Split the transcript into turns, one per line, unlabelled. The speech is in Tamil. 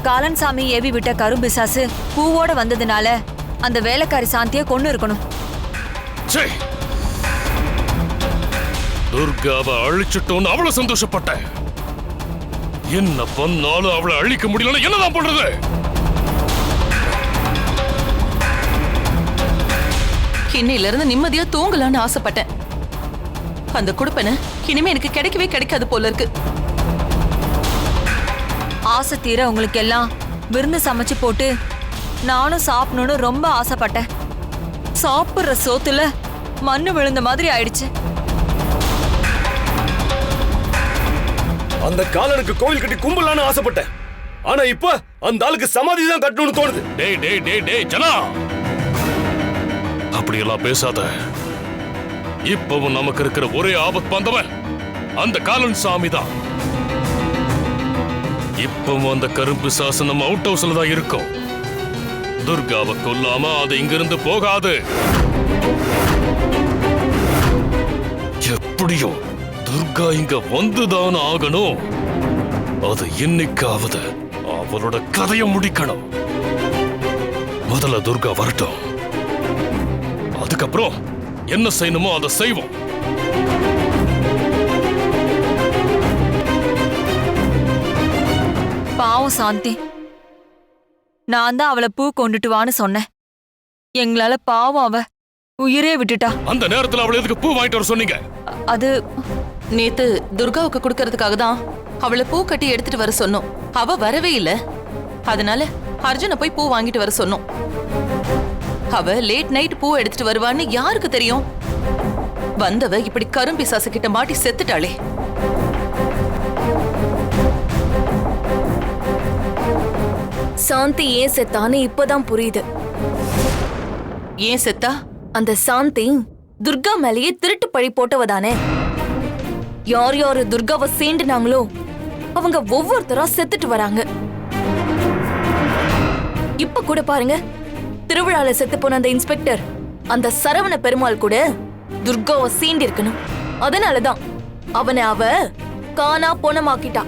காலன் சாமி ஏவி விட்ட கரும்பிசாசு பூவோட வந்ததுனால அந்த வேலைக்காரி சாந்திய கொன்னு இருக்கணும்.
துர்காவை அழிச்சிட்டோன்னு அவ்வளவு சந்தோஷப்பட்டேன். என்ன பண்ணாலும் அவளை அழிக்க முடியல. என்னதான் பண்றது?
இன்னையில இருந்து நிம்மதியா தூங்கலான்னு ஆசைப்பட்டேன். அந்த குடுப்பனை இனிமே எனக்கு கிடைக்கவே கிடைக்காது போல இருக்கு.
ஆசை தீர உங்களுக்கு எல்லாம் விருந்து சமைச்சு போட்டு நானும் சாப்பிடணும்னு ரொம்ப ஆசைப்பட்டேன். சாப்பிடுற சோத்துல மண்ணு விழுந்த மாதிரி ஆயிடுச்சு.
அந்த காலனுக்கு கோவில் கட்டி கும்பலான்னு ஆசைப்பட்டேன். ஆனா இப்ப அந்த ஆளுக்கு சமாதி தான் கட்டணும்னு தோணுது.
டேய் டேய் டேய் டேய் ஜனா, அப்படியெல்லாம் பேசாத. இப்பவும் நமக்கு இருக்கிற ஒரே ஆபத்து வந்தவன் அந்த காலன் சாமி தான். இப்பவும் அந்த கரும்பு சாசனம் நம்ம அவுட் ஹவுஸ்ல தான் இருக்கும். துர்காவை கொல்லாம அது இங்கிருந்து போகாது. எப்படியோ துர்கா இங்க வந்துதான் ஆகணும். அது இன்னைக்காவது அவளோட கதையை முடிக்கணும். முதல்ல துர்கா வரட்டும், அதுக்கப்புறம் என்ன செய்யணுமோ அதை செய்வோம்.
பாவம் சாந்தி, நான் தான் அவளை பூ கொண்டுட்டு வான்னு சொன்னேன். எங்களால பாவம் அவ உயிரே விட்டுட்டா.
அந்த நேரத்துல அவளை எதுக்கு பூ வாங்கிட்டு வர சொன்னீங்க?
அது
நேத்து துர்காவுக்கு கொடுக்கறதுக்காக தான் அவளை பூ கட்டி எடுத்துட்டு வர சொன்னோம். அவ வரவே இல்ல. அதனால அர்ஜுனை போய் பூ வாங்கிட்டு வர சொன்னோம். அவ லேட் நைட் பூ எடுத்துட்டு வருவான்னு யாருக்கு தெரியும்? வந்தவ இப்படி கரும்பிசாசு கிட்ட மாட்டி செத்துட்டாளே.
சாந்தி ஏன் செத்தான்னு இப்பதான் புரியுது.
ஏன் செத்தா?
அந்த சாந்தி துர்கா மேலேயே திருட்டு பழி போட்டவதானே. யார் யாரு துர்காவை சேர்ந்துனாங்களோ அவங்க ஒவ்வொருத்தரா செத்துட்டு வராங்க. இப்ப கூட பாருங்க, திருவிழால செத்து போன அந்த இன்ஸ்பெக்டர், அந்த சரவண பெருமாள் கூட துர்காவை சீண்டி இருக்கணும். அதனாலதான் அவனை அவ காணா போனமாக்கிட்டா.